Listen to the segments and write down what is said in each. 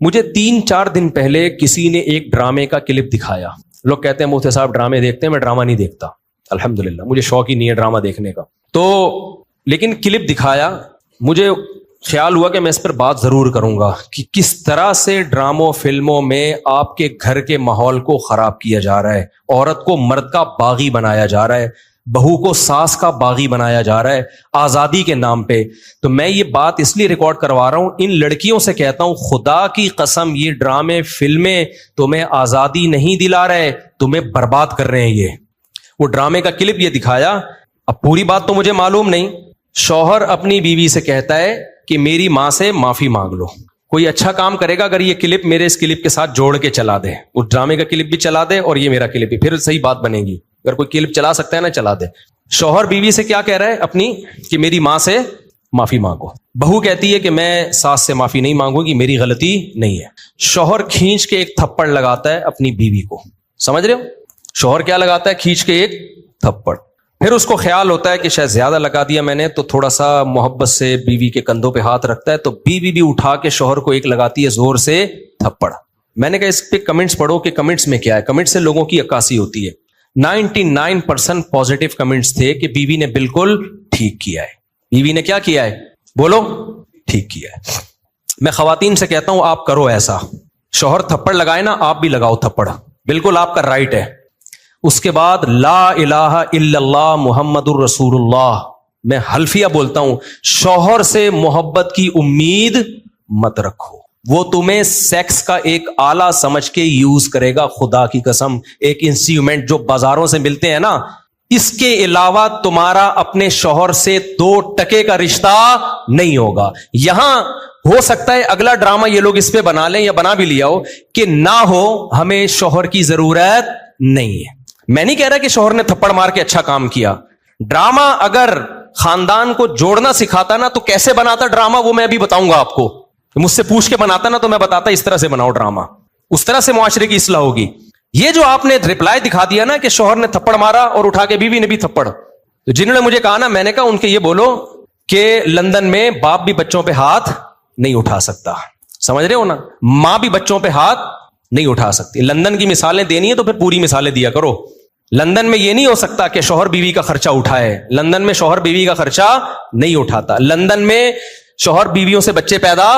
مجھے 3-4 دن پہلے کسی نے ایک ڈرامے کا کلپ دکھایا. لوگ کہتے ہیں مفتی صاحب ڈرامے دیکھتے ہیں, میں ڈرامہ نہیں دیکھتا الحمدللہ, مجھے شوق ہی نہیں ہے ڈرامہ دیکھنے کا. تو لیکن کلپ دکھایا, مجھے خیال ہوا کہ میں اس پر بات ضرور کروں گا کہ کس طرح سے ڈراموں فلموں میں آپ کے گھر کے ماحول کو خراب کیا جا رہا ہے, عورت کو مرد کا باغی بنایا جا رہا ہے, بہو کو ساس کا باغی بنایا جا رہا ہے آزادی کے نام پہ. تو میں یہ بات اس لیے ریکارڈ کروا رہا ہوں, ان لڑکیوں سے کہتا ہوں خدا کی قسم یہ ڈرامے فلمیں تمہیں آزادی نہیں دلا رہے, تمہیں برباد کر رہے ہیں. یہ وہ ڈرامے کا کلپ یہ دکھایا, اب پوری بات تو مجھے معلوم نہیں. شوہر اپنی بیوی سے کہتا ہے کہ میری ماں سے معافی مانگ لو. کوئی اچھا کام کرے گا اگر یہ کلپ میرے اس کلپ کے ساتھ جوڑ کے چلا دے, اس ڈرامے کا کلپ بھی چلا دے اور یہ میرا کلپ بھی, پھر صحیح بات بنے گی. اگر کوئی کلپ چلا سکتا ہے نا چلا دے. شوہر بیوی سے کیا کہہ رہا ہے اپنی, کہ میری ماں سے معافی مانگو. بہو کہتی ہے کہ میں ساس سے معافی نہیں مانگوں گی, میری غلطی نہیں ہے. شوہر کھینچ کے ایک تھپڑ لگاتا ہے اپنی بیوی کو. سمجھ رہے ہو, شوہر کیا لگاتا ہے, کھینچ کے ایک تھپڑ. پھر اس کو خیال ہوتا ہے کہ شاید زیادہ لگا دیا میں نے, تو تھوڑا سا محبت سے بیوی کے کندھوں پہ ہاتھ رکھتا ہے, تو بیوی بھی اٹھا کے شوہر کو ایک لگاتی ہے زور سے تھپڑ. میں نے کہا اس پہ کمنٹس پڑھو کہ کمنٹس میں کیا ہے. کمنٹس سے لوگوں کی عکاسی ہوتی ہے. 99% پازیٹیو کمنٹس تھے کہ بیوی نے بالکل ٹھیک کیا ہے. بیوی نے کیا کیا ہے, بولو, ٹھیک کیا ہے. میں خواتین سے کہتا ہوں آپ کرو ایسا, شوہر تھپڑ لگائے نا آپ بھی لگاؤ تھپڑ, بالکل آپ کا رائٹ ہے. اس کے بعد لا الہ الا اللہ محمد الرسول اللہ, میں حلفیہ بولتا ہوں, شوہر سے محبت کی امید مت رکھو, وہ تمہیں سیکس کا ایک آلہ سمجھ کے یوز کرے گا. خدا کی قسم, ایک انسٹرومنٹ جو بازاروں سے ملتے ہیں نا, اس کے علاوہ تمہارا اپنے شوہر سے 2% کا رشتہ نہیں ہوگا. یہاں ہو سکتا ہے اگلا ڈرامہ یہ لوگ اس پہ بنا لیں یا بنا بھی لیا ہو کہ نہ ہو, ہمیں شوہر کی ضرورت نہیں ہے. میں نہیں کہہ رہا کہ شوہر نے تھپڑ مار کے اچھا کام کیا. ڈرامہ اگر خاندان کو جوڑنا سکھاتا نا تو کیسے بناتا ڈرامہ, وہ میں ابھی بتاؤں گا آپ کو. مجھ سے پوچھ کے بناتا نا تو میں بتاتا اس طرح سے بناؤ ڈرامہ, اس طرح سے معاشرے کی اصلاح ہوگی. یہ جو آپ نے رپلائی دکھا دیا نا کہ شوہر نے تھپڑ مارا اور اٹھا کے بیوی نے بھی تھپڑ, تو جنہوں نے مجھے کہا نا, میں نے کہا ان کے یہ بولو کہ لندن میں باپ بھی بچوں پہ ہاتھ نہیں اٹھا سکتا. سمجھ رہے ہو نا, ماں بھی بچوں پہ ہاتھ نہیں اٹھا سکتی. لندن کی مثالیں دینی ہے تو پھر پوری مثالیں دیا کرو. لندن میں یہ نہیں ہو سکتا کہ شوہر بیوی کا خرچہ اٹھائے. لندن میں شوہر بیوی کا خرچہ نہیں اٹھاتا. لندن میں شوہر بیویوں سے بچے پیدا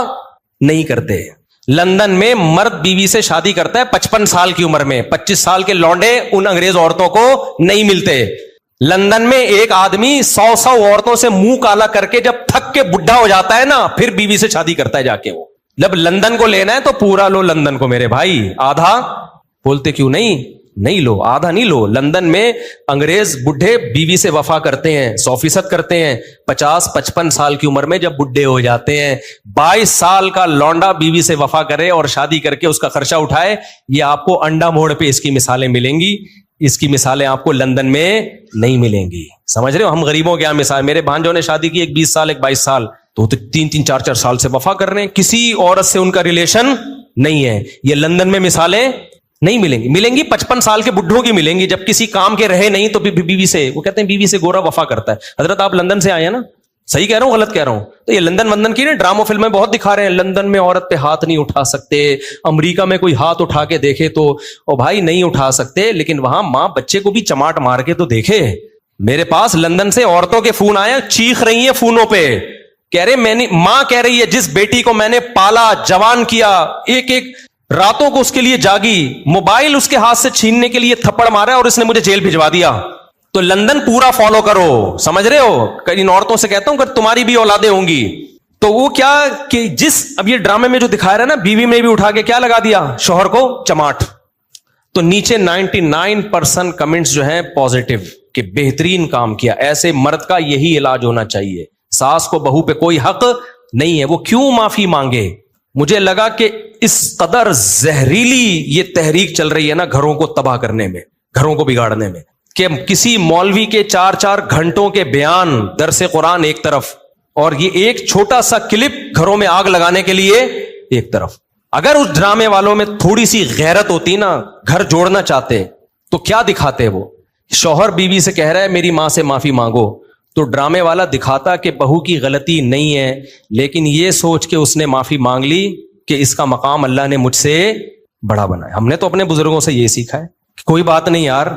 نہیں کرتے. لندن میں مرد بیوی سے شادی کرتا ہے 55 سال کی عمر میں. 25 سال کے لونڈے ان انگریز عورتوں کو نہیں ملتے. لندن میں ایک آدمی 100 عورتوں سے منہ کالا کر کے جب تھک کے بڈھا ہو جاتا ہے نا, پھر بیوی سے شادی کرتا ہے جا کے. وہ جب لندن کو لینا ہے تو پورا لو لندن کو میرے بھائی, آدھا بولتے کیوں نہیں لو, آدھا نہیں لو. لندن میں انگریز بڈھے بیوی سے وفا کرتے ہیں, 100% کرتے ہیں. 50-55 سال کی عمر میں جب بڈھے ہو جاتے ہیں, 22 سال کا لونڈا بیوی سے وفا کرے اور شادی کر کے اس کا خرچہ اٹھائے. یہ آپ کو انڈا موڑ پہ اس کی مثالیں ملیں گی. اس کی مثالیں آپ کو لندن میں نہیں ملیں گی. سمجھ رہے ہو, ہم غریبوں کے یہاں مثال, میرے بھانجوں نے شادی کی, ایک 20 سال ایک 22 سال, تو 3-3 4-4 سال سے وفا کر رہے ہیں, کسی عورت سے ان کا ریلیشن نہیں ہے. یہ لندن میں مثالیں نہیں ملیں گی. ملیں گی 55 سال کے بڈھوں کی ملیں گی جب کسی کام کے رہے نہیں تو بیوی سے, وہ کہتے ہیں بیوی سے گورا وفا کرتا ہے. حضرت آپ لندن سے آئے ہیں نا, صحیح کہہ رہا ہوں غلط کہہ رہا ہوں؟ تو یہ لندن کی نا ڈراموں فلمیں بہت دکھا رہے ہیں, لندن میں عورت پہ ہاتھ نہیں اٹھا سکتے. امریکہ میں کوئی ہاتھ اٹھا کے دیکھے تو او بھائی نہیں اٹھا سکتے, لیکن وہاں ماں بچے کو بھی چماٹ مار کے تو دیکھے. میرے پاس لندن سے عورتوں کے فون آئے, چیخ رہی ہیں فونوں پہ, کہہ رہے ماں کہہ رہی ہے جس بیٹی کو میں نے پالا جوان کیا, ایک راتوں کو اس کے لیے جاگی, موبائل اس کے ہاتھ سے چھیننے کے لیے تھپڑ مارا اور اس نے مجھے جیل بھجوا دیا. تو لندن پورا فالو کرو. سمجھ رہے ہو, ان عورتوں سے کہتا ہوں کہ تمہاری بھی اولادیں ہوں گی تو وہ کیا کہ اب یہ ڈرامے میں جو دکھایا رہا نا, بیوی میں بھی اٹھا کے کیا لگا دیا, شوہر کو چماٹ. تو نیچے 99% کمنٹس جو ہیں پازیٹیو کہ بہترین کام کیا. ایسے مرد کا یہی علاج ہونا چاہیے. ساس کو بہو پہ کوئی حق نہیں ہے, وہ کیوں معافی مانگے. مجھے لگا کہ اس قدر زہریلی یہ تحریک چل رہی ہے نا گھروں کو تباہ کرنے میں, گھروں کو بگاڑنے میں, کہ کسی مولوی کے 4-4 گھنٹوں کے بیان, درس قرآن ایک طرف, اور یہ ایک چھوٹا سا کلپ گھروں میں آگ لگانے کے لیے ایک طرف. اگر اس ڈرامے والوں میں تھوڑی سی غیرت ہوتی نا, گھر جوڑنا چاہتے, تو کیا دکھاتے. وہ شوہر بیوی سے کہہ رہا ہے میری ماں سے معافی مانگو, تو ڈرامے والا دکھاتا کہ بہو کی غلطی نہیں ہے, لیکن یہ سوچ کے اس نے معافی مانگ لی کہ اس کا مقام اللہ نے مجھ سے بڑا بنایا. ہم نے تو اپنے بزرگوں سے یہ سیکھا ہے کہ کوئی بات نہیں یار,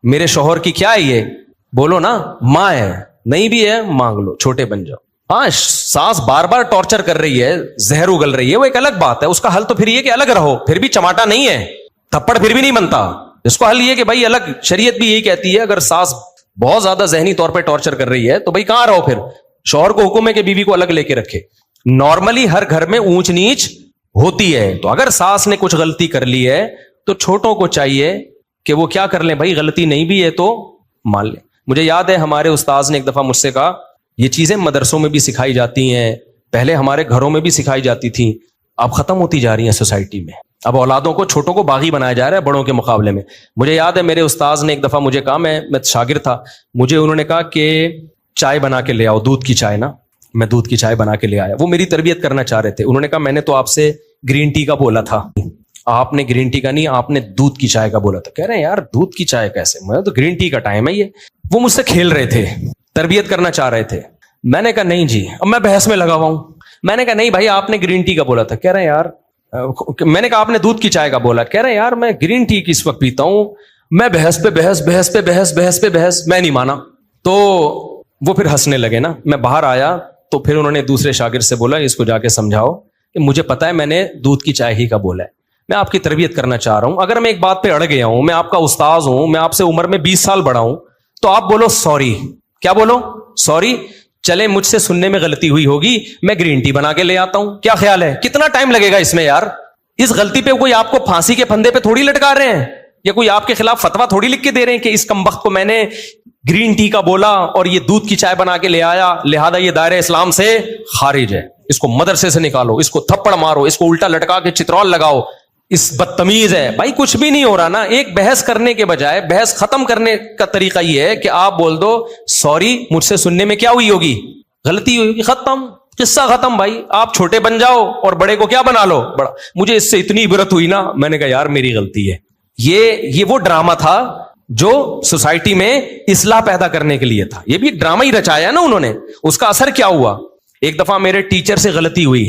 میرے شوہر کی کیا ہے, یہ بولو نا ماں ہے, نہیں بھی ہے مانگ لو, چھوٹے بن جاؤ. ہاں ساس بار بار ٹارچر کر رہی ہے, زہر اگل رہی ہے, وہ ایک الگ بات ہے, اس کا حل تو پھر یہ کہ الگ رہو, پھر بھی چماٹا نہیں ہے, تھپڑ پھر بھی نہیں بنتا. اس کو حل یہ کہ بھائی الگ, شریعت بھی یہی کہتی ہے اگر ساس بہت زیادہ ذہنی طور پہ ٹارچر کر رہی ہے تو بھائی کہاں رہو, پھر شوہر کو حکم ہے کہ بیوی کو الگ لے کے رکھے. نارملی ہر گھر میں اونچ نیچ ہوتی ہے, تو اگر ساس نے کچھ غلطی کر لی ہے تو چھوٹوں کو چاہیے کہ وہ کیا کر لیں, بھائی غلطی نہیں بھی ہے تو مان لیں. مجھے یاد ہے ہمارے استاذ نے ایک دفعہ مجھ سے کہا, یہ چیزیں مدرسوں میں بھی سکھائی جاتی ہیں, پہلے ہمارے گھروں میں بھی سکھائی جاتی تھیں, اب ختم ہوتی جا رہی ہیں سوسائٹی میں. اب اولادوں کو, چھوٹوں کو باغی بنایا جا رہا ہے بڑوں کے مقابلے میں. مجھے یاد ہے میرے استاذ نے ایک دفعہ مجھے کہا, میں شاگرد تھا, مجھے انہوں نے کہا کہ چائے بنا کے لے آؤ, دودھ کی چائے نا. میں دودھ کی چائے بنا کے لے آیا. وہ میری تربیت کرنا چاہ رہے تھے. انہوں نے کہا میں نے تو آپ سے گرین ٹی کا بولا تھا, آپ نے گرین ٹی کا نہیں, آپ نے دودھ کی چائے کا بولا تھا. کہہ رہے ہیں یار دودھ کی چائے کیسے, میں تو گرین ٹی کا ٹائم ہے یہ. وہ مجھ سے کھیل رہے تھے, تربیت کرنا چاہ رہے تھے. میں نے کہا نہیں جی, اب میں بحث میں لگا ہوا ہوں. میں نے کہا نہیں بھائی آپ نے گرین ٹی کا بولا تھا. کہہ رہے ہیں یار, میں نے کہا آپ نے دودھ کی چائے کا بولا. کہہ رہے ہیں یار میں گرین ٹی کس وقت پیتا ہوں, میں بحث پہ بحث, بحث پہ بحث, بحث پہ بحث, میں نہیں مانا. تو وہ پھر ہنسنے لگے نا. میں باہر آیا تو پھر انہوں نے دوسرے شاگرد سے بولا اس کو جا کے سمجھاؤ کہ مجھے پتا ہے میں نے دودھ کی چائے ہی کا بولا ہے, میں آپ کی تربیت کرنا چاہ رہا ہوں. اگر میں ایک بات پہ اڑ گیا ہوں, میں آپ کا استاذ ہوں, میں آپ سے عمر میں 20 سال بڑا ہوں, تو آپ بولو سوری. کیا بولو, سوری. چلے مجھ سے سننے میں غلطی ہوئی ہوگی, میں گرین ٹی بنا کے لے آتا ہوں. کیا خیال ہے, کتنا ٹائم لگے گا اس میں یار؟ اس غلطی پہ کوئی آپ کو پھانسی کے پھندے پہ تھوڑی لٹکا رہے ہیں, یا کوئی آپ کے خلاف فتوا تھوڑی لکھ کے دے رہے ہیں کہ اس کمبخت کو میں نے گرین ٹی کا بولا اور یہ دودھ کی چائے بنا کے لے آیا, لہذا یہ دائرہ اسلام سے خارج ہے, اس کو مدرسے سے نکالو, اس کو تھپڑ مارو, اس کو الٹا لٹکا کے چترول لگاؤ, اس بدتمیز ہے. بھائی کچھ بھی نہیں ہو رہا نا. ایک بحث کرنے کے بجائے بحث ختم کرنے کا طریقہ یہ ہے کہ آپ بول دو سوری, مجھ سے سننے میں کیا ہوئی ہوگی, غلطی ہوئی ہوگی, ختم, قصہ ختم. بھائی آپ چھوٹے بن جاؤ اور بڑے کو کیا بنا لو بڑا. مجھے اس سے اتنی عبرت ہوئی نا, میں نے کہا یار میری غلطی ہے. یہ وہ ڈرامہ تھا جو سوسائٹی میں اصلاح پیدا کرنے کے لیے تھا. یہ بھی ایک ڈرامہ ہی رچایا نا انہوں نے. اس کا اثر کیا ہوا, ایک دفعہ میرے ٹیچر سے غلطی ہوئی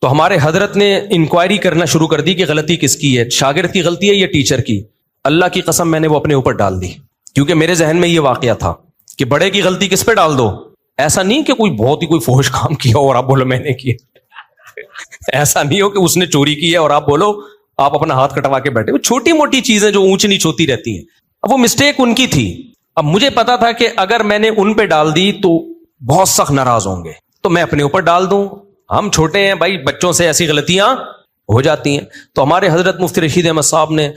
تو ہمارے حضرت نے انکوائری کرنا شروع کر دی کہ غلطی کس کی ہے, شاگرد کی غلطی ہے یا ٹیچر کی. اللہ کی قسم میں نے وہ اپنے اوپر ڈال دی, کیونکہ میرے ذہن میں یہ واقعہ تھا کہ بڑے کی غلطی کس پہ ڈال دو. ایسا نہیں کہ کوئی بہت ہی کوئی فحش کام کیا اور آپ بولو میں نے کیا. ایسا نہیں ہو کہ اس نے چوری کی ہے اور آپ بولو, آپ اپنا ہاتھ کٹوا کے بیٹھے. وہ چھوٹی موٹی چیزیں جو اونچ نیچ ہوتی رہتی ہیں. اب وہ مسٹیک ان کی تھی. اب مجھے پتا تھا کہ اگر میں نے ان پہ ڈال دی تو بہت سخت ناراض ہوں گے, تو میں اپنے اوپر ڈال دوں. ہم چھوٹے ہیں بھائی, بچوں سے ایسی غلطیاں ہو جاتی ہیں. تو ہمارے حضرت مفتی رشید احمد صاحب نے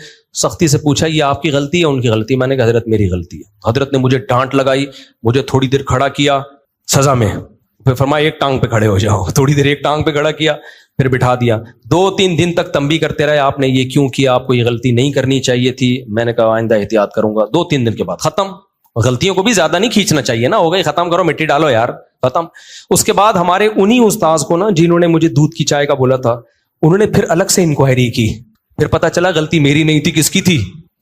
سختی سے پوچھا یہ آپ کی غلطی ہے ان کی غلطی؟ میں نے کہا حضرت میری غلطی ہے. حضرت نے مجھے ڈانٹ لگائی, مجھے تھوڑی دیر کھڑا کیا سزا میں, پھر فرمایا ایک ٹانگ پہ کھڑے ہو جاؤ. تھوڑی دیر ایک ٹانگ پہ کھڑا کیا, پھر بٹھا دیا. 2-3 دن تک تنبیہ کرتے رہے, آپ نے یہ کیوں کیا, آپ کو یہ غلطی نہیں کرنی چاہیے تھی. میں نے کہا آئندہ احتیاط کروں گا. 2-3 دن کے بعد ختم. غلطیوں کو بھی زیادہ نہیں کھینچنا چاہیے نا, ہو گئی ختم کرو, مٹی ڈالو یار, ختم. اس کے بعد ہمارے انہی استاذ کو نا جنہوں نے مجھے دودھ کی چائے کا بولا تھا, انہوں نے پھر الگ سے انکوائری کی. پھر پتا چلا غلطی میری نہیں تھی, کس کی تھی.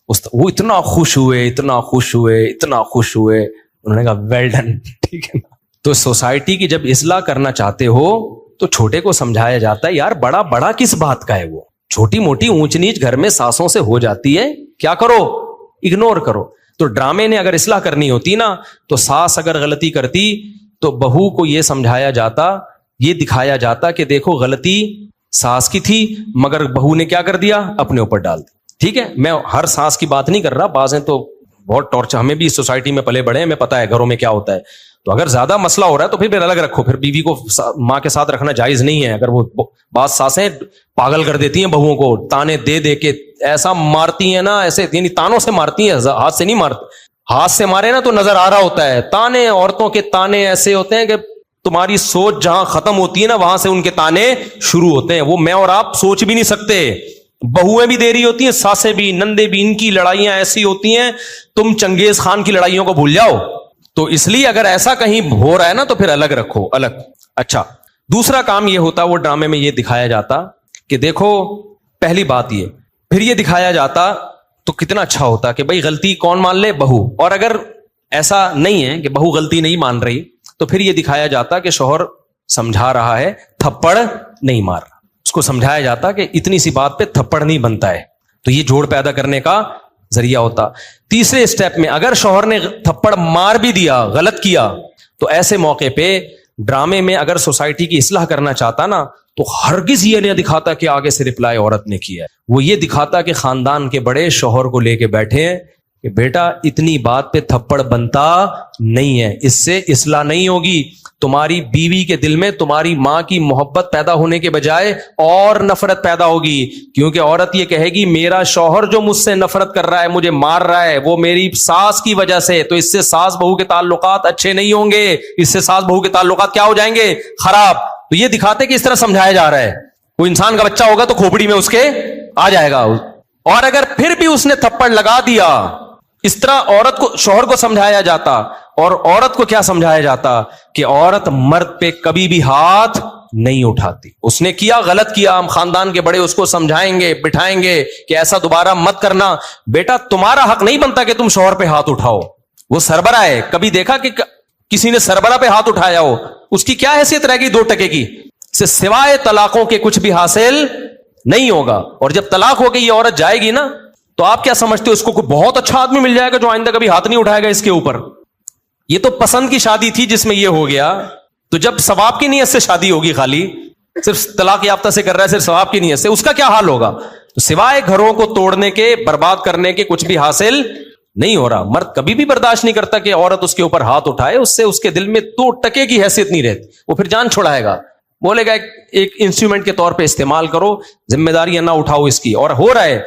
وہ اتنا خوش ہوئے, اتنا خوش ہوئے, اتنا خوش ہوئے. انہوں نے کہا ویل ڈن, ٹھیک ہے نا. تو سوسائٹی کی جب اصلاح کرنا چاہتے ہو تو چھوٹے کو سمجھایا جاتا ہے یار بڑا بڑا کس بات کا ہے. وہ چھوٹی موٹی اونچ نیچ گھر میں ساسوں سے ہو جاتی ہے, کیا کرو, اگنور کرو. تو ڈرامے نے اگر اصلاح کرنی ہوتی نا, تو ساس اگر غلطی کرتی تو بہو کو یہ سمجھایا جاتا, یہ دکھایا جاتا کہ دیکھو غلطی ساس کی تھی مگر بہو نے کیا کر دیا, اپنے اوپر ڈال دی. ٹھیک ہے, میں ہر ساس کی بات نہیں کر رہا, بعض ہیں تو بہت ٹارچر, ہمیں بھی سوسائٹی میں پلے بڑے ہیں, ہمیں پتا ہے گھروں میں کیا ہوتا ہے. تو اگر زیادہ مسئلہ ہو رہا ہے تو پھر الگ رکھو. پھر بیوی کو ماں کے ساتھ رکھنا جائز نہیں ہے. اگر وہ بعض ساسیں پاگل کر دیتی ہیں بہوؤں کو, تانے دے دے کے ایسا مارتی ہیں نا, ایسے یعنی تانوں سے مارتی ہیں, ہاتھ سے نہیں مارتی. ہاتھ سے مارے نا تو نظر آ رہا ہوتا ہے. تانے, عورتوں کے تانے ایسے ہوتے ہیں کہ تمہاری سوچ جہاں ختم ہوتی ہے نا وہاں سے ان کے تانے شروع ہوتے ہیں. وہ میں اور آپ سوچ بھی نہیں سکتے. بہویں بھی دے رہی ہوتی ہیں, ساسیں بھی, نندے بھی, ان کی لڑائیاں ایسی ہوتی ہیں تم چنگیز خان کی لڑائیوں کو بھول جاؤ. تو اس لیے اگر ایسا کہیں ہو رہا ہے نا تو پھر الگ رکھو, الگ. اچھا, دوسرا کام یہ ہوتا, وہ ڈرامے میں یہ دکھایا جاتا کہ دیکھو, پہلی بات یہ, پھر یہ دکھایا جاتا تو کتنا اچھا ہوتا کہ بھائی غلطی کون مان لے, بہو. اور اگر ایسا نہیں ہے کہ بہو غلطی نہیں مان رہی تو پھر یہ دکھایا جاتا کہ شوہر سمجھا رہا ہے, تھپڑ نہیں مار رہا. اس کو سمجھایا جاتا کہ اتنی سی بات پہ تھپڑ نہیں بنتا ہے, تو یہ جوڑ پیدا کرنے کا ذریعہ ہوتا. تیسرے اسٹیپ میں اگر شوہر نے تھپڑ مار بھی دیا, غلط کیا, تو ایسے موقع پہ ڈرامے میں اگر سوسائٹی کی اصلاح کرنا چاہتا نا, تو ہرگز یہ نہیں دکھاتا کہ آگے سے رپلائی عورت نے کیا ہے, وہ یہ دکھاتا کہ خاندان کے بڑے شوہر کو لے کے بیٹھے ہیں کہ بیٹا اتنی بات پہ تھپڑ بنتا نہیں ہے, اس سے اصلاح نہیں ہوگی. تمہاری بیوی کے دل میں تمہاری ماں کی محبت پیدا ہونے کے بجائے اور نفرت پیدا ہوگی, کیونکہ عورت یہ کہے گی میرا شوہر جو مجھ سے نفرت کر رہا ہے, مجھے مار رہا ہے, وہ میری ساس کی وجہ سے, تو اس سے ساس بہو کے تعلقات اچھے نہیں ہوں گے, اس سے ساس بہو کے تعلقات کیا ہو جائیں گے, خراب. تو یہ دکھاتے کہ اس طرح سمجھایا جا رہا ہے. کوئی انسان کا بچہ ہوگا تو کھوپڑی میں اس کے آ جائے گا, اور اگر پھر بھی اس نے تھپڑ لگا دیا, اس طرح عورت کو, شوہر کو سمجھایا جاتا, اور عورت کو کیا سمجھایا جاتا کہ عورت مرد پہ کبھی بھی ہاتھ نہیں اٹھاتی. اس نے کیا, غلط کیا, ہم خاندان کے بڑے اس کو سمجھائیں گے, بٹھائیں گے کہ ایسا دوبارہ مت کرنا. بیٹا تمہارا حق نہیں بنتا کہ تم شوہر پہ ہاتھ اٹھاؤ, وہ سربراہ ہے. کبھی دیکھا کہ کسی نے سربراہ پہ ہاتھ اٹھایا ہو؟ اس کی کیا حیثیت رہے گی 2 ٹکے کی؟ سے سوائے طلاقوں کے کچھ بھی حاصل نہیں ہوگا. اور جب طلاق ہو کے یہ عورت جائے گی نا, تو آپ کیا سمجھتے ہو اس کو کوئی بہت اچھا آدمی مل جائے گا جو آئندہ کبھی ہاتھ نہیں اٹھائے گا اس کے اوپر؟ یہ تو پسند کی شادی تھی جس میں یہ ہو گیا. تو جب ثواب کی نیت سے شادی ہوگی, خالی صرف طلاق یافتہ سے کر رہا ہے, صرف ثواب کی نیت سے, اس کا کیا حال ہوگا؟ تو سوائے گھروں کو توڑنے کے, برباد کرنے کے کچھ بھی حاصل نہیں ہو رہا. مرد کبھی بھی برداشت نہیں کرتا کہ عورت اس کے اوپر ہاتھ اٹھائے, اس سے اس کے دل میں 2 ٹکے کی حیثیت نہیں رہتی. وہ پھر جان چھڑائے گا, بولے گا ایک انسٹرومنٹ کے طور پہ استعمال کرو, ذمہ داریاں نہ اٹھاؤ اس کی. اور ہو رہا ہے,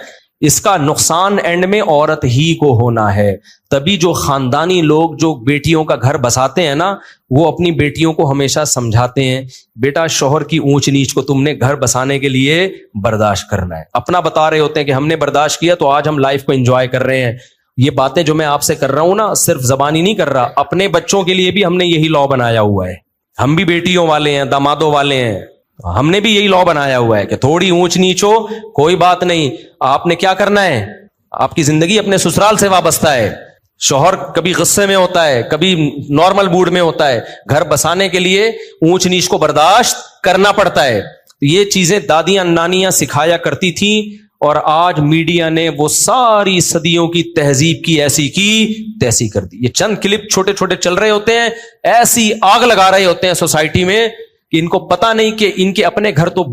اس کا نقصان اینڈ میں عورت ہی کو ہونا ہے. تبھی جو خاندانی لوگ جو بیٹیوں کا گھر بساتے ہیں نا, وہ اپنی بیٹیوں کو ہمیشہ سمجھاتے ہیں بیٹا شوہر کی اونچ نیچ کو تم نے گھر بسانے کے لیے برداشت کرنا ہے. اپنا بتا رہے ہوتے ہیں کہ ہم نے برداشت کیا تو آج ہم لائف کو انجوائے کر رہے ہیں. یہ باتیں جو میں آپ سے کر رہا ہوں نا, صرف زبانی نہیں کر رہا, اپنے بچوں کے لیے بھی ہم نے یہی لا بنایا ہوا ہے. ہم بھی بیٹیوں والے ہیں, دامادوں والے ہیں, ہم نے بھی یہی لا بنایا ہوا ہے کہ تھوڑی اونچ نیچ ہو کوئی بات نہیں, آپ نے کیا کرنا ہے, آپ کی زندگی اپنے سسرال سے وابستہ ہے. شوہر کبھی غصے میں ہوتا ہے, کبھی نارمل موڈ میں ہوتا ہے, گھر بسانے کے لیے اونچ نیچ کو برداشت کرنا پڑتا ہے. یہ چیزیں دادیاں نانیاں سکھایا کرتی تھیں, اور آج میڈیا نے وہ ساری صدیوں کی تہذیب کی ایسی کی تیسی کر دی. یہ چند کلپ چھوٹے چھوٹے چل رہے ہوتے ہیں, ایسی آگ لگا رہے ہوتے ہیں سوسائٹی میں کہ ان کو پتا نہیں کہ ان کے اپنے گھر تو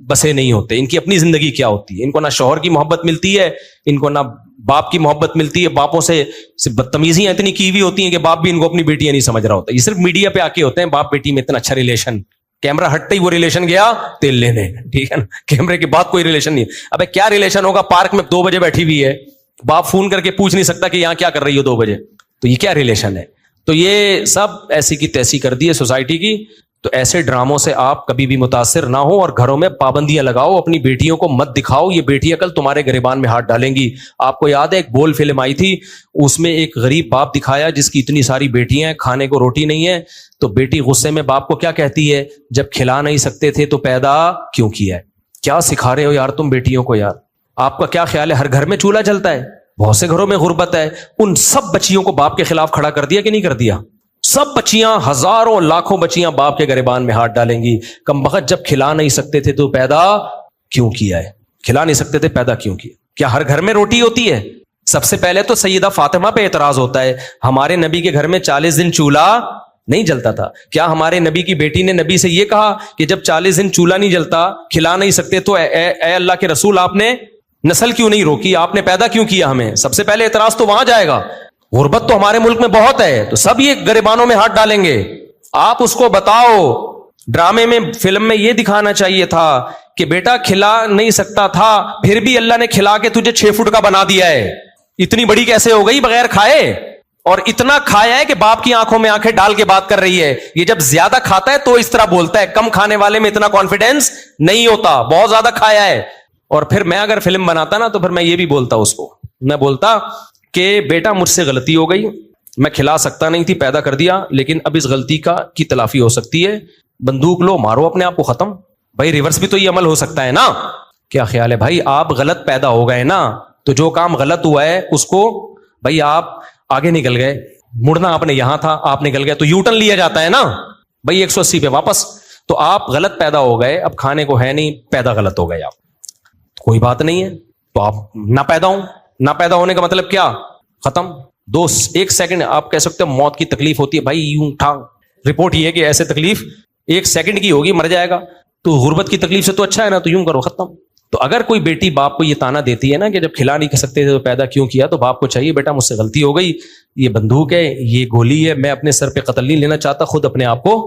بسے نہیں ہوتے, ان کی اپنی زندگی کیا ہوتی ہے. ان کو نہ شوہر کی محبت ملتی ہے, ان کو نہ باپ کی محبت ملتی ہے, باپوں سے بدتمیزیاں اتنی کی ہوئی ہوتی ہیں کہ باپ بھی ان کو اپنی بیٹیاں نہیں سمجھ رہا ہوتا. یہ صرف میڈیا پہ آ کے ہوتے ہیں, باپ بیٹی میں اتنا اچھا ریلیشن, کیمرہ ہٹتے ہی وہ ریلیشن گیا تیل لینے, ٹھیک ہے نا, کیمرے کے بعد کوئی ریلیشن نہیں. ابے کیا ریلیشن ہوگا, پارک میں 2 بجے بیٹھی ہوئی ہے, باپ فون کر کے پوچھ نہیں سکتا کہ یہاں کیا کر رہی ہو 2 بجے, تو یہ کیا ریلیشن ہے؟ تو یہ سب ایسی کی تیسی کر دی ہے سوسائٹی کی. تو ایسے ڈراموں سے آپ کبھی بھی متاثر نہ ہو, اور گھروں میں پابندیاں لگاؤ, اپنی بیٹیوں کو مت دکھاؤ. یہ بیٹیاں کل تمہارے گریبان میں ہاتھ ڈالیں گی. آپ کو یاد ہے ایک بول فلم آئی تھی, اس میں ایک غریب باپ دکھایا جس کی اتنی ساری بیٹیاں ہیں, کھانے کو روٹی نہیں ہے, تو بیٹی غصے میں باپ کو کیا کہتی ہے, جب کھلا نہیں سکتے تھے تو پیدا کیوں کیا ہے. کیا سکھا رہے ہو یار تم بیٹیوں کو یار؟ آپ کا کیا خیال ہے ہر گھر میں چولہا جلتا ہے؟ بہت سے گھروں میں غربت ہے. ان سب بچیوں کو باپ کے خلاف کھڑا کر دیا کہ نہیں کر دیا؟ سب بچیاں, ہزاروں لاکھوں بچیاں باپ کے گریبان میں ہاتھ ڈالیں گی. کم بخت جب کھلا نہیں سکتے تھے تو پیدا کیوں کیا ہے؟ کھلا نہیں سکتے تھے پیدا کیوں کیا؟ کیا ہر گھر میں روٹی ہوتی ہے؟ سب سے پہلے تو سیدہ فاطمہ پہ اعتراض ہوتا ہے, ہمارے نبی کے گھر میں 40 دن چولہا نہیں جلتا تھا. کیا ہمارے نبی کی بیٹی نے نبی سے یہ کہا کہ جب 40 دن چولہا نہیں جلتا, کھلا نہیں سکتے, تو اے اللہ کے رسول آپ نے نسل کیوں نہیں روکی, آپ نے پیدا کیوں کیا ہمیں؟ سب سے پہلے اعتراض تو وہاں جائے گا. غربت تو ہمارے ملک میں بہت ہے, تو سب یہ گریبانوں میں ہاتھ ڈالیں گے. آپ اس کو بتاؤ, ڈرامے میں فلم میں یہ دکھانا چاہیے تھا کہ بیٹا کھلا نہیں سکتا تھا, پھر بھی اللہ نے کھلا کے تجھے 6 فٹ کا بنا دیا ہے. اتنی بڑی کیسے ہو گئی بغیر کھائے؟ اور اتنا کھایا ہے کہ باپ کی آنکھوں میں آنکھیں ڈال کے بات کر رہی ہے. یہ جب زیادہ کھاتا ہے تو اس طرح بولتا ہے, کم کھانے والے میں اتنا کانفیڈینس نہیں ہوتا, بہت زیادہ کھایا ہے. اور پھر میں اگر فلم بناتا نا, تو پھر میں یہ بھی بولتا اس کو, میں بولتا کہ بیٹا مجھ سے غلطی ہو گئی, میں کھلا سکتا نہیں تھی, پیدا کر دیا, لیکن اب اس غلطی کی تلافی ہو سکتی ہے. بندوق لو, مارو اپنے آپ کو ختم. بھائی ریورس بھی تو یہ عمل ہو سکتا ہے نا. کیا خیال ہے بھائی؟ آپ غلط پیدا ہو گئے نا, تو جو کام غلط ہوا ہے اس کو, بھائی آپ آگے نکل گئے, مڑنا آپ نے یہاں تھا, آپ نکل گئے, تو یو ٹرن لیا جاتا ہے نا بھائی 180 پہ واپس. تو آپ غلط پیدا ہو گئے, اب کھانے کو ہے نہیں, پیدا غلط ہو گئے آپ, کوئی بات نہیں ہے, تو آپ نہ پیدا ہوں, نہ پیدا ہونے کا مطلب کیا, ختم. 1 سیکنڈ آپ کہہ سکتے ہو موت کی تکلیف ہوتی ہے, بھائی یوں اٹھا, رپورٹ یہ ہے کہ ایسے تکلیف 1 سیکنڈ کی ہوگی, مر جائے گا, تو غربت کی تکلیف سے تو اچھا ہے نا, تو یوں کرو, ختم. تو اگر کوئی بیٹی باپ کو یہ تانا دیتی ہے نا کہ جب کھلا نہیں سکتے تھے تو پیدا کیوں کیا, تو باپ کو چاہیے بیٹا مجھ سے غلطی ہو گئی, یہ بندوق ہے, یہ گولی ہے, میں اپنے سر پہ قتل نہیں لینا چاہتا, خود اپنے آپ کو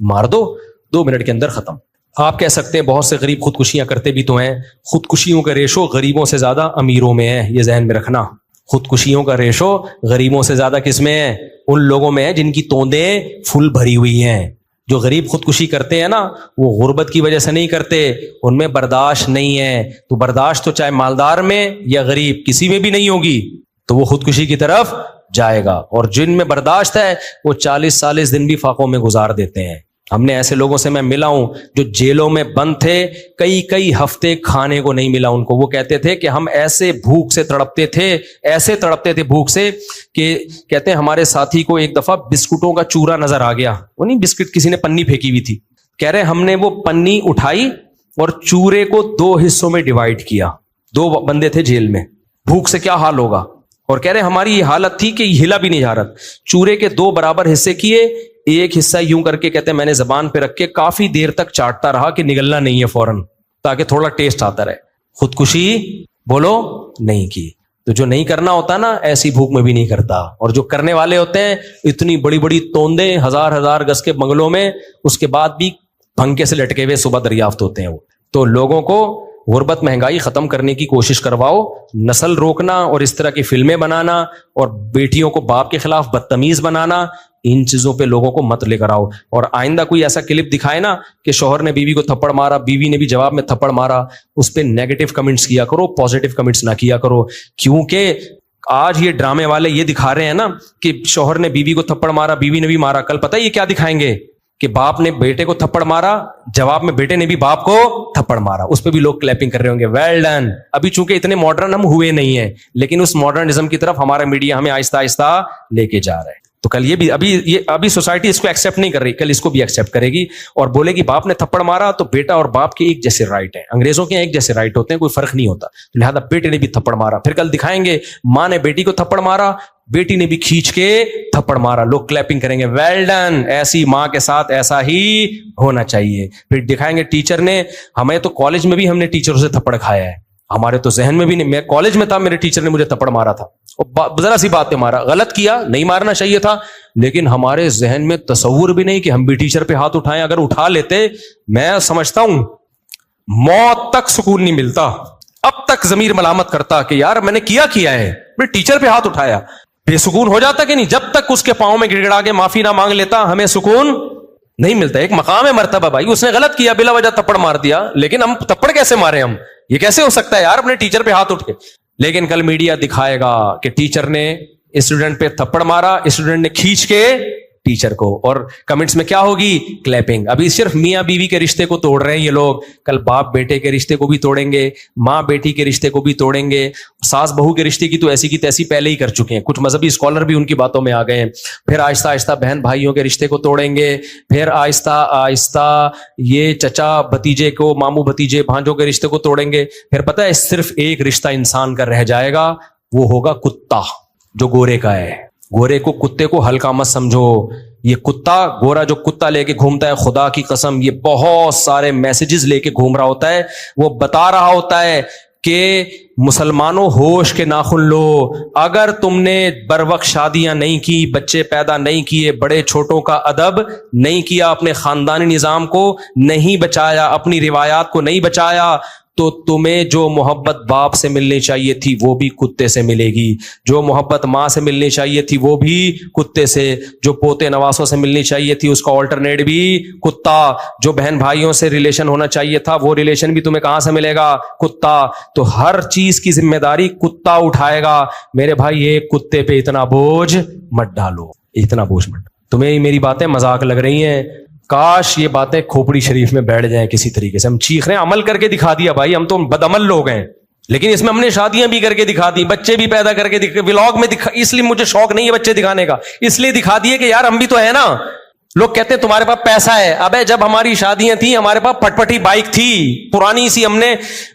مار دو, 2 منٹ کے اندر ختم. آپ کہہ سکتے ہیں بہت سے غریب خودکشیاں کرتے بھی تو ہیں, خودکشیوں کا ریشو غریبوں سے زیادہ امیروں میں ہے, یہ ذہن میں رکھنا. خودکشیوں کا ریشو غریبوں سے زیادہ کس میں ہے, ان لوگوں میں ہے جن کی توندیں فل بھری ہوئی ہیں. جو غریب خودکشی کرتے ہیں نا, وہ غربت کی وجہ سے نہیں کرتے, ان میں برداشت نہیں ہے. تو برداشت تو چاہے مالدار میں یا غریب کسی میں بھی نہیں ہوگی, تو وہ خودکشی کی طرف جائے گا. اور جن میں برداشت ہے وہ 40 دن بھی فاقوں میں گزار دیتے ہیں. ہم نے ایسے لوگوں سے میں ملا ہوں جو جیلوں میں بند تھے, کئی ہفتے کھانے کو نہیں ملا ان کو. وہ کہتے تھے کہ ہم ایسے بھوک سے تڑپتے تھے بھوک سے کہ کہتے ہیں ہمارے ساتھی کو ایک دفعہ بسکٹوں کا چورا نظر آ گیا, وہ نہیں بسکٹ کسی نے پنی پھینکی ہوئی تھی, کہہ رہے ہم نے وہ پنی اٹھائی اور چورے کو 2 حصوں میں ڈیوائڈ کیا. 2 بندے تھے جیل میں, بھوک سے کیا حال ہوگا, اور کہہ رہے ہماری یہ حالت تھی کہ ہلا بھی نہیں جا رہا. چورے کے 2 برابر حصے کیے, ایک حصہ یوں کر کے کہتے ہیں میں نے زبان پہ رکھ کے کافی دیر تک چاٹتا رہا کہ نگلنا نہیں ہے فوراً, تاکہ تھوڑا ٹیسٹ آتا رہے. خودکشی بولو نہیں کی. تو جو نہیں کرنا ہوتا نا ایسی بھوک میں بھی نہیں کرتا, اور جو کرنے والے ہوتے ہیں اتنی بڑی بڑی توندیں 1000 گز کے بنگلوں میں, اس کے بعد بھی پھنکے سے لٹکے ہوئے صبح دریافت ہوتے ہیں وہ. تو لوگوں کو غربت مہنگائی ختم کرنے کی کوشش کرواؤ, نسل روکنا اور اس طرح کی فلمیں بنانا اور بیٹیوں کو باپ کے خلاف بدتمیز بنانا, ان چیزوں پہ لوگوں کو مت لے کر آؤ. اور آئندہ کوئی ایسا کلپ دکھائے نا کہ شوہر نے بیوی کو تھپڑ مارا, بیوی نے بھی جواب میں تھپڑ مارا, اس پہ نیگیٹو کمنٹس کیا کرو, پازیٹو کمنٹس نہ کیا کرو. کیونکہ آج یہ ڈرامے والے یہ دکھا رہے ہیں نا کہ شوہر نے بیوی کو تھپڑ مارا, بیوی نے بھی مارا, کل پتہ ہے یہ کیا دکھائیں گے کہ باپ نے بیٹے کو تھپڑ مارا, جواب میں بیٹے نے بھی باپ کو تھپڑ مارا. اس پہ بھی لوگ کلیپنگ کر رہے ہوں گے, ویل ڈن. ابھی چونکہ اتنے ماڈرن ہم ہوئے نہیں ہیں, لیکن اس ماڈرنزم کی طرف ہمارا میڈیا ہمیں آہستہ آہستہ لے کے جا رہا ہے. تو کل یہ بھی ابھی سوسائٹی اس کو ایکسیپٹ نہیں کر رہی, کل اس کو بھی ایکسیپٹ کرے گی اور بولے گی باپ نے تھپڑ مارا تو بیٹا اور باپ کے ایک جیسے رائٹ ہیں, انگریزوں کے ایک جیسے رائٹ ہوتے ہیں, کوئی فرق نہیں ہوتا, لہذا بیٹے نے بھی تھپڑ مارا. پھر کل دکھائیں گے ماں نے بیٹی کو تھپڑ مارا, بیٹی نے بھی کھینچ کے تھپڑ مارا, لوگ کلیپنگ کریں گے, ویل ڈن, ایسی ماں کے ساتھ ایسا ہی ہونا چاہیے. پھر دکھائیں گے ٹیچر نے, ہمیں تو کالج میں بھی ہم نے ٹیچروں سے تھپڑ کھایا ہے, ہمارے تو ذہن میں بھی نہیں, میں کالج میں تھا میرے ٹیچر نے مجھے تھپڑ مارا تھا, ذرا سی بات پہ مارا, غلط کیا, نہیں مارنا چاہیے تھا, لیکن ہمارے ذہن میں تصور بھی نہیں کہ ہم بھی ٹیچر پہ ہاتھ اٹھائیں. اگر اٹھا لیتے, میں سمجھتا ہوں موت تک سکون نہیں ملتا, اب تک ضمیر ملامت کرتا کہ یار میں نے کیا ہے, میں ٹیچر پہ ہاتھ اٹھایا, بے سکون ہو جاتا کہ نہیں. جب تک اس کے پاؤں میں گڑ گڑا کے معافی نہ مانگ لیتا ہمیں سکون نہیں ملتا. ایک مقام ہے مرتبہ بھائی, اس نے غلط کیا, بلا وجہ تھپڑ مار دیا, لیکن ہم تھپڑ کیسے مارے, ہم یہ کیسے ہو سکتا ہے یار اپنے ٹیچر پہ ہاتھ اٹھے. لیکن کل میڈیا دکھائے گا کہ ٹیچر نے اسٹوڈنٹ پہ تھپڑ مارا, اسٹوڈنٹ نے کھینچ کے ٹیچر کو, اور کمنٹس میں کیا ہوگی, کلیپنگ. ابھی صرف میاں بیوی کے رشتے کو توڑ رہے ہیں یہ لوگ, کل باپ بیٹے کے رشتے کو بھی توڑیں گے, ماں بیٹی کے رشتے کو بھی توڑیں گے, ساس بہو کے رشتے کی تو ایسی کی تیسی پہلے ہی کر چکے ہیں, کچھ مذہبی اسکالر بھی ان کی باتوں میں آ گئے ہیں. پھر آہستہ آہستہ بہن بھائیوں کے رشتے کو توڑیں گے, پھر آہستہ آہستہ یہ چچا بھتیجے کو, ماموں بھتیجے بھانجوں کے رشتے کو توڑیں گے. پھر پتہ ہے صرف ایک رشتہ انسان کا رہ جائے گا, وہ ہوگا کتا جو گورے کا ہے. گورے کو, کتے کو ہلکا مت سمجھو, یہ کتا گورا جو کتا لے کے گھومتا ہے, خدا کی قسم یہ بہت سارے میسیجز لے کے گھوم رہا ہوتا ہے, وہ بتا رہا ہوتا ہے کہ مسلمانوں ہوش کے ناخن لو, اگر تم نے بر وقت شادیاں نہیں کی, بچے پیدا نہیں کیے, بڑے چھوٹوں کا ادب نہیں کیا, اپنے خاندانی نظام کو نہیں بچایا, اپنی روایات کو نہیں بچایا, تو تمہیں جو محبت باپ سے ملنی چاہیے تھی وہ بھی کتے سے ملے گی, جو محبت ماں سے ملنی چاہیے تھی وہ بھی کتے سے, جو پوتے نواسوں سے ملنی چاہیے تھی اس کا آلٹرنیٹ بھی کتا, جو بہن بھائیوں سے ریلیشن ہونا چاہیے تھا وہ ریلیشن بھی تمہیں کہاں سے ملے گا, کتا. تو ہر چیز کی ذمہ داری کتا اٹھائے گا. میرے بھائی ایک کتے پہ اتنا بوجھ مت ڈالو, اتنا بوجھ مت. تمہیں میری باتیں مذاق لگ رہی ہیں, کاش یہ باتیں کھوپڑی شریف میں بیٹھ جائیں کسی طریقے سے. ہم چیخ رہے ہیں, عمل کر کے دکھا دیا بھائی, ہم تو بدعمل لوگ ہیں, لیکن اس میں ہم نے شادیاں بھی کر کے دکھا دی, بچے بھی پیدا کر کے ولاگ میں دکھا, اس لیے مجھے شوق نہیں ہے بچے دکھانے کا, اس لیے دکھا دیے کہ یار ہم بھی تو ہیں نا, لوگ کہتے ہیں تمہارے پاس پیسہ ہے. ابے جب ہماری شادیاں تھیں ہمارے پاس پٹپٹی بائک تھی پرانی سی,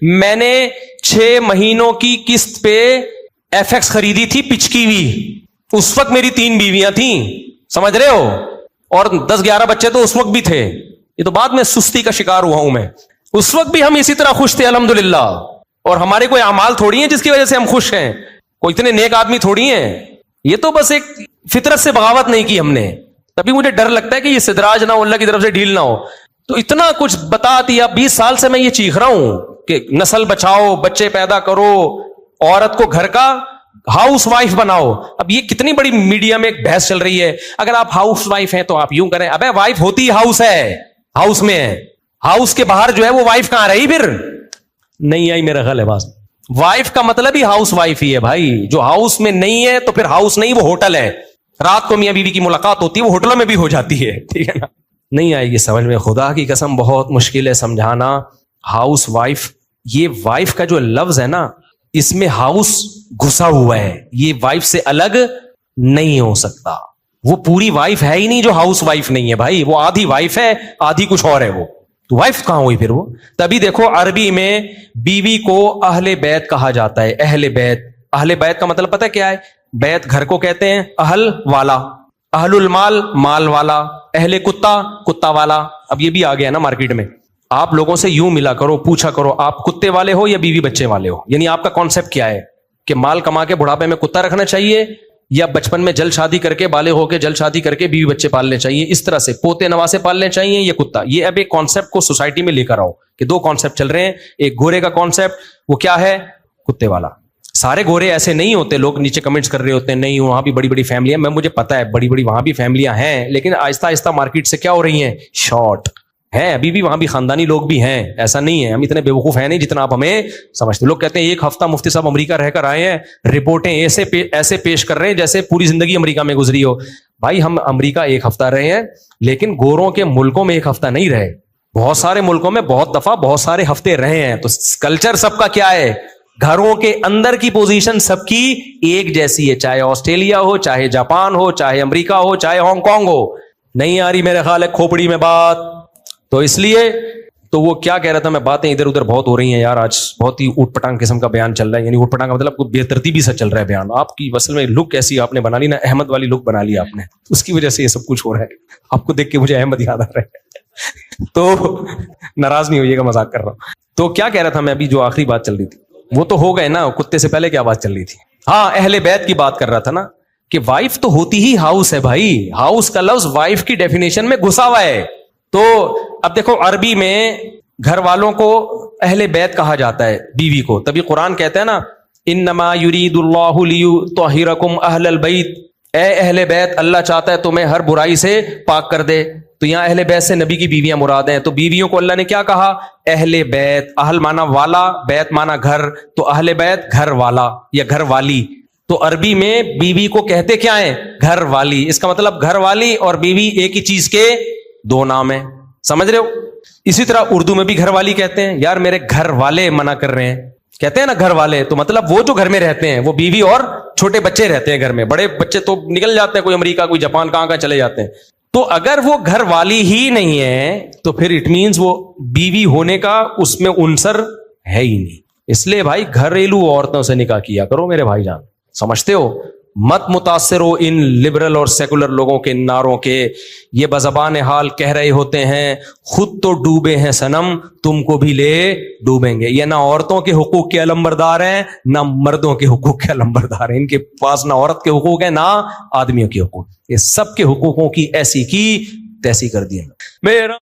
میں نے 6 مہینوں کی قسط پہ ایف ایکس خریدی تھی پچکی ہوئی. اس وقت میری 3 بیویاں تھیں, سمجھ رہے ہو, اور 10-11 بچے تو اس وقت بھی تھے. یہ تو بعد میں سستی کا شکار ہوا ہوں میں. اس وقت بھی ہم اسی طرح خوش تھے الحمدللہ. اور ہمارے کوئی اعمال تھوڑی ہیں جس کی وجہ سے ہم خوش ہیں, کوئی اتنے نیک آدمی تھوڑی ہیں. یہ تو بس ایک فطرت سے بغاوت نہیں کی ہم نے. تبھی مجھے ڈر لگتا ہے کہ یہ استدراج نہ ہو, اللہ کی طرف سے ڈھیل نہ ہو. تو اتنا کچھ بتا دیا. 20 سال سے میں یہ چیخ رہا ہوں کہ نسل بچاؤ, بچے پیدا کرو, عورت کو گھر کا ہاؤس وائف بناؤ. اب یہ کتنی بڑی میڈیا میں ایک بحث چل رہی ہے, اگر آپ ہاؤس وائف ہیں تو آپ یوں کریں. ابے وائف ہوتی ہاؤس ہے, ہاؤس میں ہے, ہاؤس کے باہر جو ہے وہ وائف کہاں رہی پھر؟ نہیں آئی میرا خیال ہے بات. وائف کا مطلب ہی ہاؤس وائف ہی ہے بھائی. جو ہاؤس میں نہیں ہے تو پھر ہاؤس نہیں, وہ ہوٹل ہے. رات کو میاں بیوی کی ملاقات ہوتی ہے, وہ ہوٹلوں میں بھی ہو جاتی ہے, ٹھیک ہے نا. نہیں آئے گی سمجھ میں, خدا کی قسم بہت مشکل ہے سمجھانا. ہاؤس وائف, یہ وائف کا جو لفظ ہے نا, اس میں ہاؤس گھسا ہوا ہے. یہ وائف سے الگ نہیں ہو سکتا. وہ پوری وائف ہے ہی نہیں جو ہاؤس وائف نہیں ہے بھائی. وہ آدھی وائف ہے, آدھی کچھ اور ہے. وہ تو وائف کہاں ہوئی پھر وہ؟ تبھی دیکھو عربی میں بیوی کو اہل بیت کہا جاتا ہے. اہل بیت, اہل بیت کا مطلب پتہ کیا ہے؟ بیت گھر کو کہتے ہیں, اہل والا, اہل المال مال والا, اہل کتا کتا والا. اب یہ بھی آ گیا نا مارکیٹ میں. آپ لوگوں سے یوں ملا کرو, پوچھا کرو آپ کتے والے ہو یا بیوی بچے والے ہو. یعنی آپ کا کانسیپٹ کیا ہے کہ مال کما کے بڑھاپے میں کتا رکھنا چاہیے, یا بچپن میں جلد شادی کر کے بالغ ہو کے جلد شادی کر کے بیوی بچے پالنے چاہیے, اس طرح سے پوتے نواسے پالنے چاہیے, یہ کتا. یہ اب ایک کانسیپٹ کو سوسائٹی میں لے کر آؤ کہ 2 کانسیپٹ چل رہے ہیں. ایک گورے کا کانسیپٹ, وہ کیا ہے؟ کتے والا. سارے گورے ایسے نہیں ہوتے. لوگ نیچے کمنٹس کر رہے ہوتے ہیں نہیں وہاں بھی بڑی بڑی فیملیاں. میں مجھے پتا ہے بڑی بڑی وہاں بھی فیملیاں ہیں, لیکن آہستہ آہستہ مارکیٹ سے کیا ہو رہی ہیں؟ شارٹ ہیں. ابھی بھی وہاں بھی خاندانی لوگ بھی ہیں, ایسا نہیں ہے. ہم اتنے بیوقوف ہیں نہیں جتنا آپ ہمیں سمجھتے. لوگ کہتے ہیں 1 ہفتہ مفتی صاحب امریکہ رہ کر آئے ہیں, رپورٹیں ایسے پیش کر رہے ہیں جیسے پوری زندگی امریکہ میں گزری ہو. بھائی ہم امریکہ 1 ہفتہ رہے ہیں, لیکن گوروں کے ملکوں میں 1 ہفتہ نہیں رہے. بہت سارے ملکوں میں بہت دفعہ بہت سارے ہفتے رہے ہیں. تو کلچر سب کا کیا ہے؟ گھروں کے اندر کی پوزیشن سب کی ایک جیسی ہے, چاہے آسٹریلیا ہو, چاہے جاپان ہو, چاہے امریکہ ہو, چاہے ہانگ کانگ ہو. نہیں آ رہی میرے خیال ہے کھوپڑی میں بات. تو اس لیے تو وہ کیا کہہ رہا تھا میں, باتیں ادھر ادھر بہت ہو رہی ہیں یار آج, بہت ہی اوٹ پٹانگ قسم کا بیان چل رہا ہے. یعنی اوٹ پٹانگ کا مطلب بے ترتیبی سے چل رہا ہے بیان. آپ کی اصل میں لک ایسی آپ نے بنا لی نا, احمد والی لک بنا لی آپ نے, اس کی وجہ سے یہ سب کچھ ہو رہا ہے. آپ کو دیکھ کے مجھے احمد یاد آ رہا ہے. تو ناراض نہیں ہوئیے گا, مذاق کر رہا ہوں. تو کیا کہہ رہا تھا میں ابھی, جو آخری بات چل رہی تھی وہ تو ہو گئے نا. کتے سے پہلے کیا بات چل رہی تھی؟ ہاں اہل بیت کی بات کر رہا تھا نا, کہ وائف تو ہوتی ہی ہاؤس ہے بھائی. ہاؤس کا لفظ وائف کی ڈیفینیشن میں گھسا ہوا ہے. تو اب دیکھو عربی میں گھر والوں کو اہل بیت کہا جاتا ہے, بیوی کو. تبھی قرآن کہتا ہے نا انما یرید اللہ لیطہرکم اہل البیت, اے اہل بیت اللہ چاہتا ہے تمہیں ہر برائی سے پاک کر دے. تو یہاں اہل بیت سے نبی کی بیویاں مراد ہیں. تو بیویوں کو اللہ نے کیا کہا؟ اہل بیت. اہل مانا والا, بیت مانا گھر, تو اہل بیت گھر والا یا گھر والی. تو عربی میں بیوی کو کہتے کیا ہیں؟ گھر والی. اس کا مطلب گھر والی اور بیوی ایک ہی چیز کے 2 نام ہیں, سمجھ رہے ہو؟ اسی طرح اردو میں بھی گھر والی کہتے ہیں. یار میرے گھر والے منع کر رہے ہیں, کہتے ہیں نا گھر والے, تو مطلب وہ جو گھر میں رہتے ہیں, وہ بیوی اور چھوٹے بچے رہتے ہیں گھر میں. بڑے بچے تو نکل جاتے ہیں, کوئی امریکہ کوئی جاپان کہاں چلے جاتے ہیں. تو اگر وہ گھر والی ہی نہیں ہے تو پھر اٹ مینز وہ بیوی ہونے کا اس میں عنصر ہے ہی نہیں. اس لیے بھائی گھریلو عورتوں سے نکاح کیا کرو میرے بھائی جان, سمجھتے ہو؟ مت متاثر ہو ان لبرل اور سیکولر لوگوں کے نعروں کے. یہ بزبان حال کہہ رہے ہوتے ہیں خود تو ڈوبے ہیں صنم, تم کو بھی لے ڈوبیں گے. یہ نہ عورتوں کے حقوق کے علمبردار ہیں, نہ مردوں کے حقوق کے علمبردار ہیں. ان کے پاس نہ عورت کے حقوق ہیں نہ آدمیوں کے حقوق. یہ سب کے حقوقوں کی ایسی کی تیسی کر دی میرا